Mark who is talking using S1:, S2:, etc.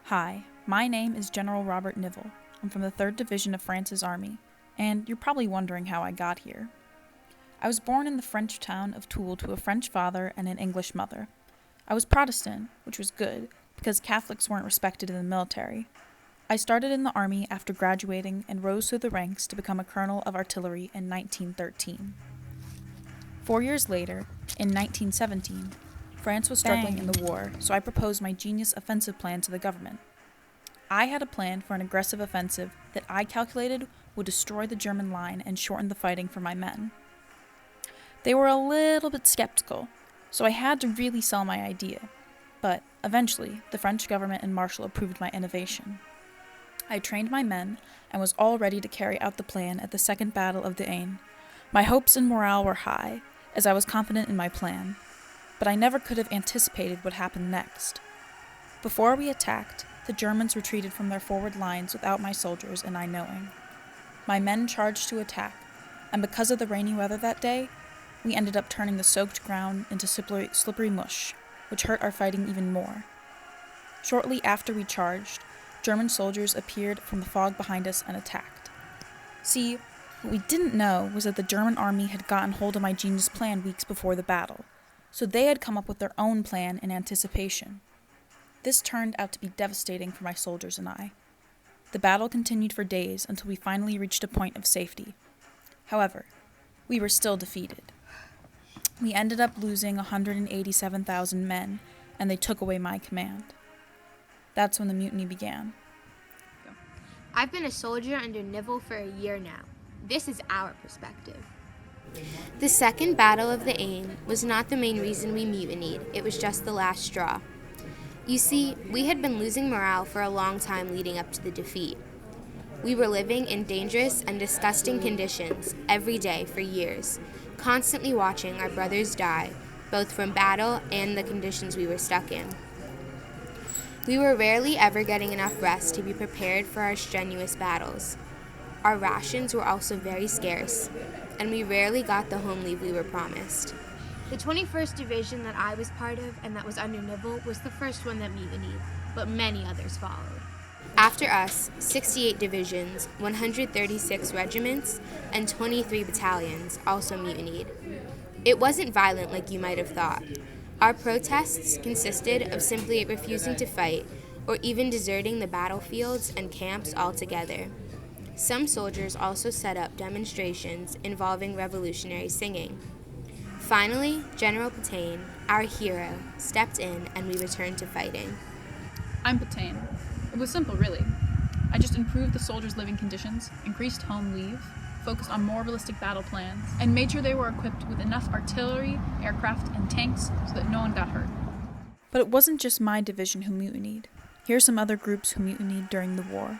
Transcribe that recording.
S1: Hi, my name is General Robert Nivelle. I'm from the 3rd Division of France's Army, and you're probably wondering how I got here. I was born in the French town of Toul to a French father and an English mother. I was Protestant, which was good, because Catholics weren't respected in the military. I started in the Army after graduating and rose through the ranks to become a colonel of artillery in 1913. 4 years later, in 1917, France was struggling in the war, so I proposed my genius offensive plan to the government. I had a plan for an aggressive offensive that I calculated would destroy the German line and shorten the fighting for my men. They were a little bit skeptical, so I had to really sell my idea. But eventually, the French government and Marshal approved my innovation. I trained my men and was all ready to carry out the plan at the Second Battle of the Aisne. My hopes and morale were high, as I was confident in my plan. But I never could have anticipated what happened next. Before we attacked, the Germans retreated from their forward lines without my soldiers and I knowing. My men charged to attack, and because of the rainy weather that day, we ended up turning the soaked ground into slippery mush, which hurt our fighting even more. Shortly after we charged, German soldiers appeared from the fog behind us and attacked. See, what we didn't know was that the German army had gotten hold of my genius plan weeks before the battle, so they had come up with their own plan in anticipation. This turned out to be devastating for my soldiers and I. The battle continued for days until we finally reached a point of safety. However, we were still defeated. We ended up losing 187,000 men, and they took away my command. That's when the mutiny began.
S2: I've been a soldier under Nivelle for a year now. This is our perspective.
S3: The Second Battle of the Aisne was not the main reason we mutinied, it was just the last straw. You see, we had been losing morale for a long time leading up to the defeat. We were living in dangerous and disgusting conditions every day for years, constantly watching our brothers die, both from battle and the conditions we were stuck in. We were rarely ever getting enough rest to be prepared for our strenuous battles. Our rations were also very scarce, and we rarely got the home leave we were promised.
S2: The 21st Division that I was part of and that was under Nivelle was the first one that mutinied, but many others followed.
S3: After us, 68 divisions, 136 regiments, and 23 battalions also mutinied. It wasn't violent like you might have thought. Our protests consisted of simply refusing to fight or even deserting the battlefields and camps altogether. Some soldiers also set up demonstrations involving revolutionary singing. Finally, General Pétain, our hero, stepped in and we returned to fighting.
S4: I'm Pétain. It was simple, really. I just improved the soldiers' living conditions, increased home leave, focused on more realistic battle plans, and made sure they were equipped with enough artillery, aircraft, and tanks so that no one got hurt.
S1: But it wasn't just my division who mutinied. Here are some other groups who mutinied during the war.